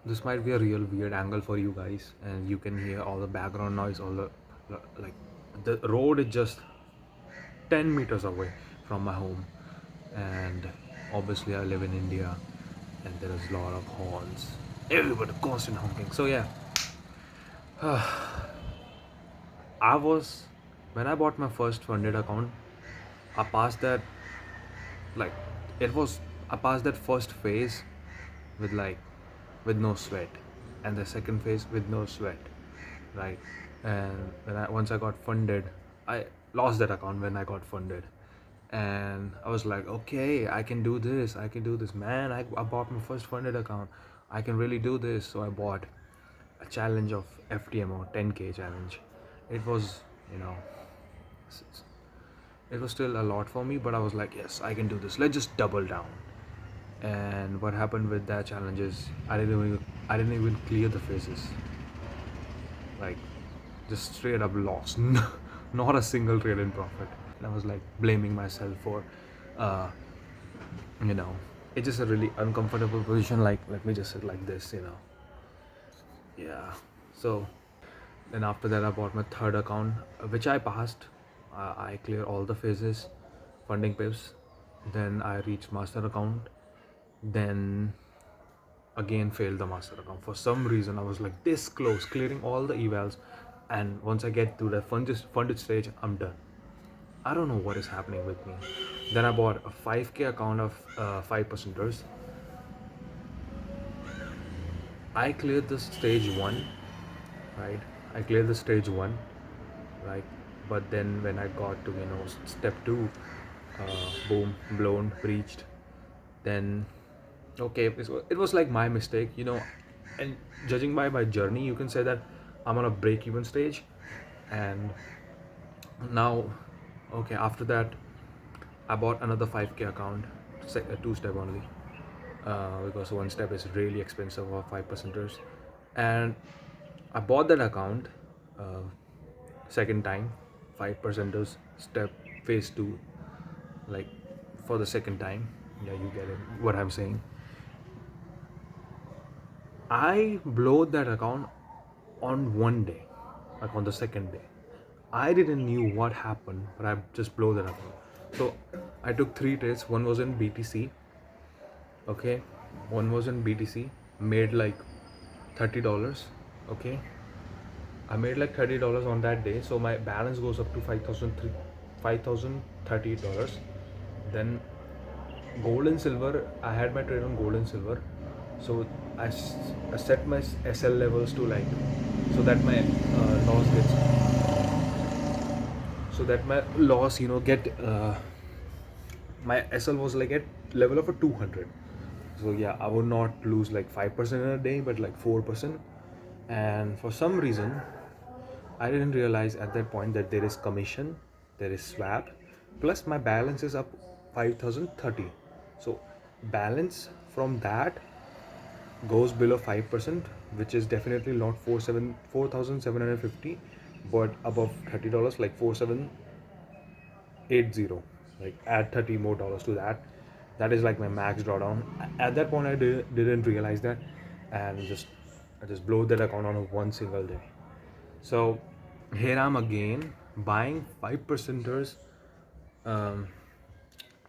this might be a real weird angle for you guys, and you can hear all the background noise, all the like the road is just 10 meters away from my home, and obviously I live in India, and there is a lot of horns, everybody constant honking. So yeah, I was when I bought my first funded account, I passed that like it was I passed that first phase with with no sweat, and the second phase with no sweat, right? And once I got funded, I lost that account when I got funded, and I was like, okay, I can do this, man. I bought my first funded account, I can really do this. So I bought a challenge of FTMO 10K challenge. It was, you know, it was still a lot for me, but I was like, yes, I can do this, let's just double down. And what happened with that challenge is I didn't even clear the phases. Like, just straight up lost. Not a single trade in profit. And I was like blaming myself for uh you know it's just a really uncomfortable position. Like, let me just sit like this. Yeah. So then after that I bought my third account, which I passed. I clear all the phases, funding pips. Then I reached master account. Then again failed the master account. For some reason I was like this close clearing all the evals, and once I get to the funded stage, I'm done. I don't know what is happening with me. Then I bought a 5K account of 5%ers. I cleared the stage one, right? I cleared the stage one, right? But then when I got to step two, boom, blown, breached. Then okay, it was like my mistake. And judging by my journey, you can say that I'm on a break-even stage. And now, okay, after that, I bought another 5K account, two-step only, because one step is really expensive for 5%ers. And I bought that account uh, second time, 5%ers step phase two, like for the second time. Yeah, you get it, what I'm saying. I blew that account on one day, like on the second day. I didn't knew what happened, but I just blew that account. So I took three trades. One was in BTC, okay. One was in BTC, made like $30, okay. I made like $30 on that day, so my balance goes up to $5,038. Then gold and silver, I had my trade on gold and silver, so I set my SL levels to like so that my loss gets so that my loss get my SL was like at level of a 200. So yeah, I would not lose like 5% in a day, but like 4%. And for some reason, I didn't realize at that point that there is commission, there is swap, plus my balance is up 5,030. So balance from that goes below 5%, which is definitely not 4,750, but above $30, like 4,780. Like add 30 more dollars to that. That is like my max drawdown. At that point, I didn't realize that, and I just blow that account on one single day. So here I'm again buying 5%ers um,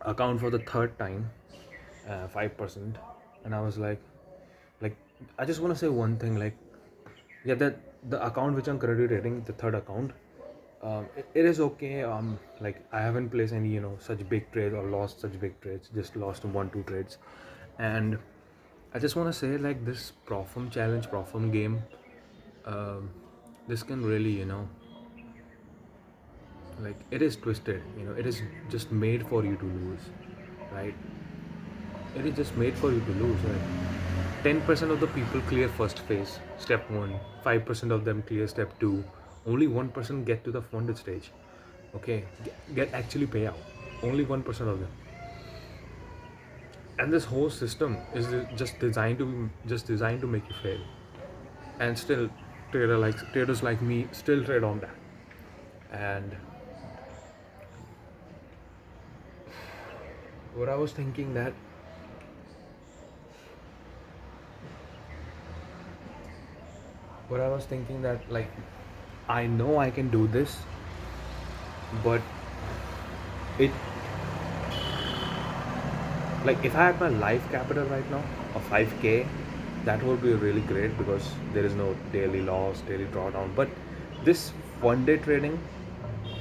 account for the third time, 5%. And I was like I just want to say one thing, like, yeah, that the account which I'm currently trading, the third account, it is okay. Like, I haven't placed any such big trades or lost such big trades, just lost one two trades. And I just want to say, like, this Profum challenge, Profum game, um, this can really like, it is twisted. It is just made for you to lose, right? It is just made for you to lose, right? 10% of the people clear first phase, step 1. 5% of them clear step 2. Only 1% get to the funded stage. Okay, get actually pay out. Only 1% of them. And this whole system is just designed to make you fail. And still, traders like me still trade on that. And what I was thinking that what I was thinking that like I know I can do this, but it like if I had my life capital right now of 5k, that would be really great because there is no daily loss, daily drawdown. But this one day trading,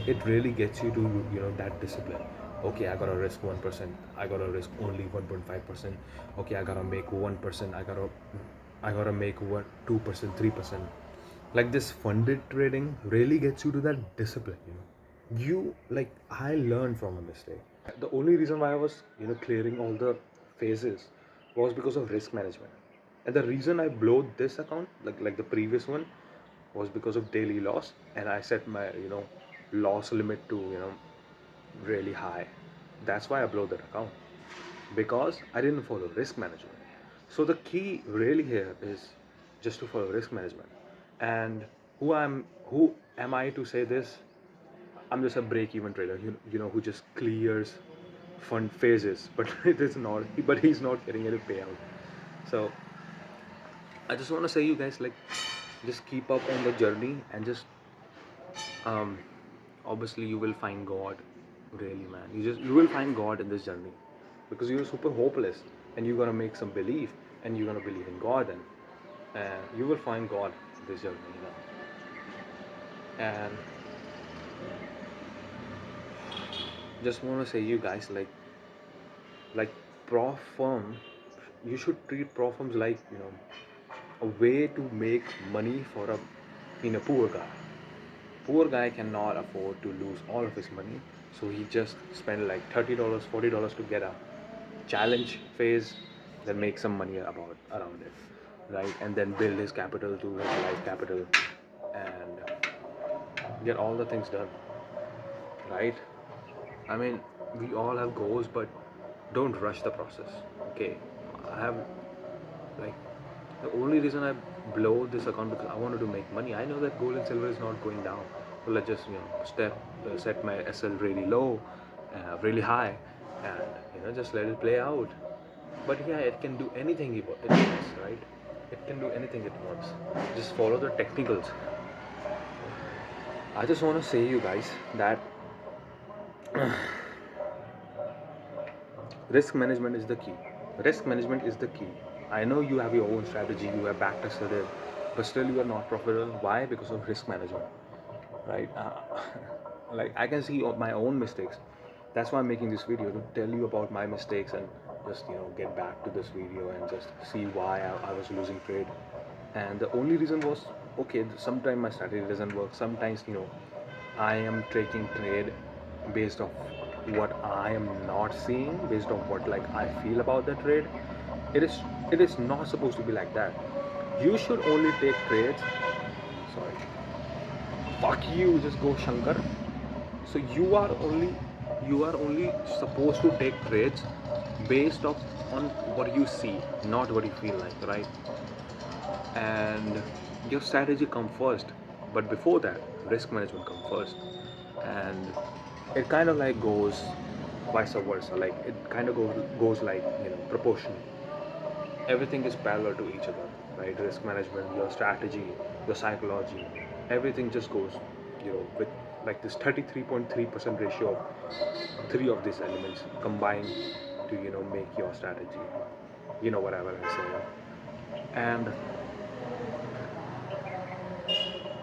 it really gets you to that discipline. Okay, I gotta risk 1%. I gotta risk only 1.5%. Okay, I gotta make 1%. I gotta make 2%, 3%. Like this funded trading really gets you to that discipline. You like I learned from a mistake. The only reason why I was clearing all the phases was because of risk management. And the reason I blowed this account, like the previous one, was because of daily loss, and I set my loss limit to really high. That's why I blew that account, because I didn't follow risk management. So the key really here is just to follow risk management. And who am I to say this? I'm just a break-even trader, who just clears fund phases, but it is not. But he's not getting any payout. So I just want to say, you guys, like, just keep up on the journey, and just um, obviously you will find God. Really, man, you will find God in this journey, because you're super hopeless, and you're gonna make some belief, and you're gonna believe in God, and you will find God in this journey. And just want to say, you guys, like prof firm, you should treat prof firms like a way to make money for a poor guy cannot afford to lose all of his money, so he just spend like $30, $40 to get a challenge phase, then make some money about around it, right? And then build his capital to his life capital, and get all the things done, right? I mean, we all have goals, but don't rush the process. Okay, I have like the only reason I blow this account because I wanted to make money. I know that gold and silver is not going down, so let's just set my SL really low, really high, and just let it play out. But yeah, it can do anything it wants, right? It can do anything it wants. Just follow the technicals. I just want to say, you guys, that risk management is the key. Risk management is the key. I know you have your own strategy, you have backtested it, but still you are not profitable. Why? Because of risk management, right? Like I can see my own mistakes. That's why I'm making this video, to tell you about my mistakes, and just get back to this video and just see why I was losing trade. And the only reason was, okay, sometimes my strategy doesn't work. Sometimes I am taking trade based off what I am not seeing, based on what like I feel about the trade. It is not supposed to be like that. You should only take trades. Sorry. Fuck you, just go Shankar. So you are only supposed to take trades based off on what you see, not what you feel like, right? And your strategy come first, but before that risk management come first. And it kind of like goes vice versa, like it kind of goes like proportion. Everything is parallel to each other, right? Risk management, your strategy, your psychology, everything just goes with like this 33.3% ratio of three of these elements combined to make your strategy, whatever I say. And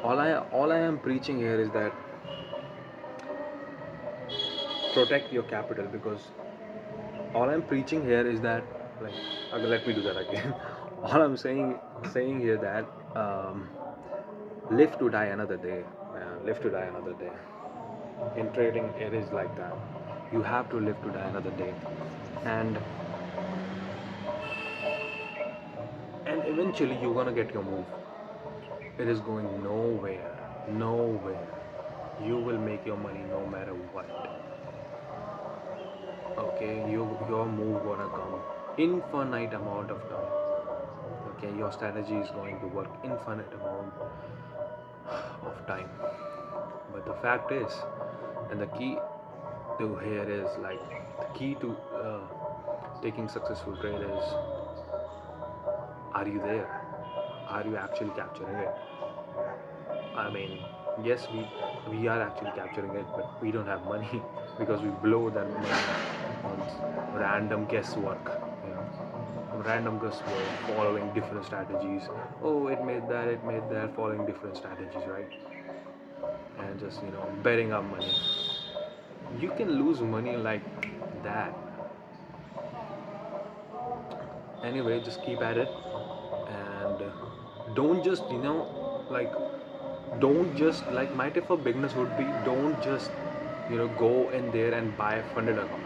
all I am preaching here is that protect your capital, because all I'm preaching here is that, like, okay, let me do that again. All I'm saying here that live to die another day, man. Live to die another day. In trading, it is like that. You have to live to die another day, and eventually you're gonna get your move. It is going nowhere, nowhere. You will make your money no matter what. Okay, your move gonna come infinite amount of time. Okay, your strategy is going to work infinite amount of time. But the fact is, and the key to here is like the key to taking successful trade is, are you there? are you actually capturing it? I mean, yes, we are actually capturing it, but we don't have money because we blow that money on random guesswork, you know, random guesswork, following different strategies. Oh, it made that, following different strategies, right? And just betting our money. You can lose money like that. Anyway, just keep at it, and don't just like don't just like my tip for beginners would be, don't just go in there and buy a funded account.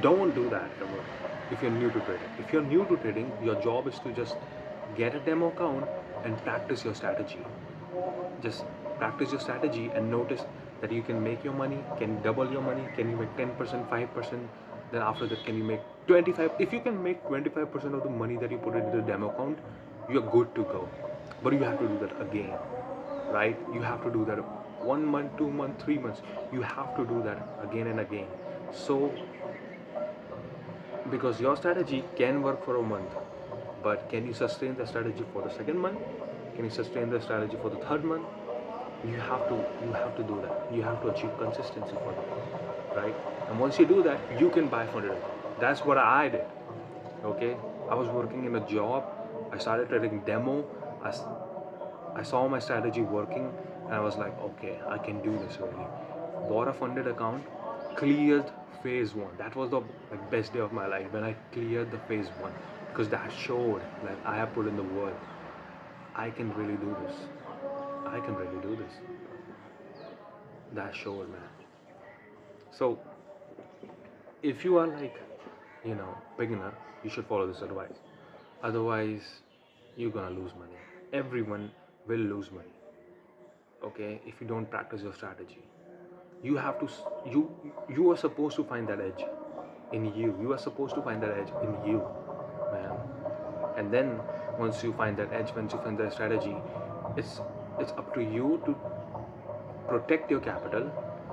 Don't do that ever. If you're new to trading, your job is to just get a demo account and practice your strategy. Just practice your strategy and notice that you can make your money. Can you double your money? Can you make 10%, 5%? Then after that, can you make 25? If you can make 25% of the money that you put into the demo account, you're good to go. But you have to do that again, right? You have to do that 1 month, 2 months, 3 months. You have to do that again and again. So because your strategy can work for a month, but can you sustain the strategy for the second month? Can you sustain the strategy for the third month? You have to do that. You have to achieve consistency for that, right? And once you do that, you can buy funded account. That's what I did. Okay, I was working in a job. I started trading demo. I saw my strategy working, and I was like, okay, I can do this really. Bought a funded account, cleared phase one. That was the best day of my life when I cleared the phase one, because that showed that I have put in the work. I can really do this. I can really do this. That showed, man. So if you are beginner, you should follow this advice. Otherwise, you're gonna lose money. Everyone will lose money. Okay, if you don't practice your strategy, you have to you are supposed to find that edge in you. You are supposed to find that edge in you, man. And then once you find that edge, once you find that strategy, it's up to you to protect your capital,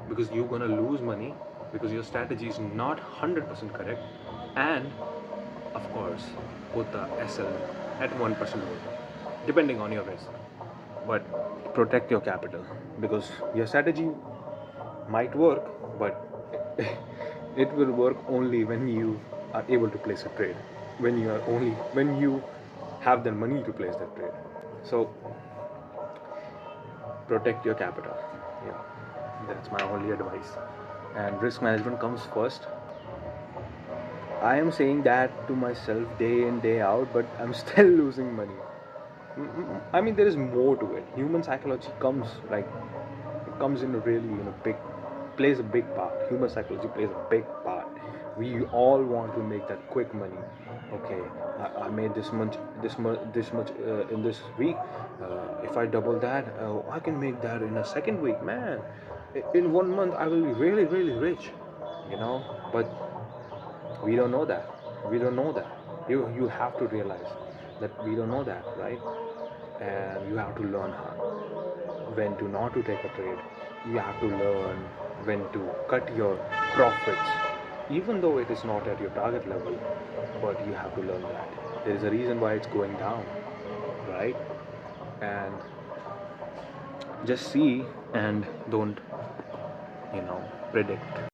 because you're gonna lose money because your strategy is not 100% correct. And of course, put the SL at 1% depending on your risk. But protect your capital, because your strategy might work, but it will work only when you are able to place a trade. When you have the money to place that trade. So protect your capital. Yeah, that's my only advice. And risk management comes first. I am saying that to myself day in day out, but I'm still losing money. I mean, there is more to it. Human psychology comes in a really big, plays a big part. Human psychology plays a big part. We all want to make that quick money. Okay, I made this much in this week. If I double that, I can make that in a second week, man. In 1 month, I will be really, really rich. But we don't know that. We don't know that. You have to realize that we don't know that, right? And you have to learn how, when to not to take a trade. You have to learn when to cut your profits, even though it is not at your target level. But you have to learn that there is a reason why it's going down, right? And just see, and don't predict.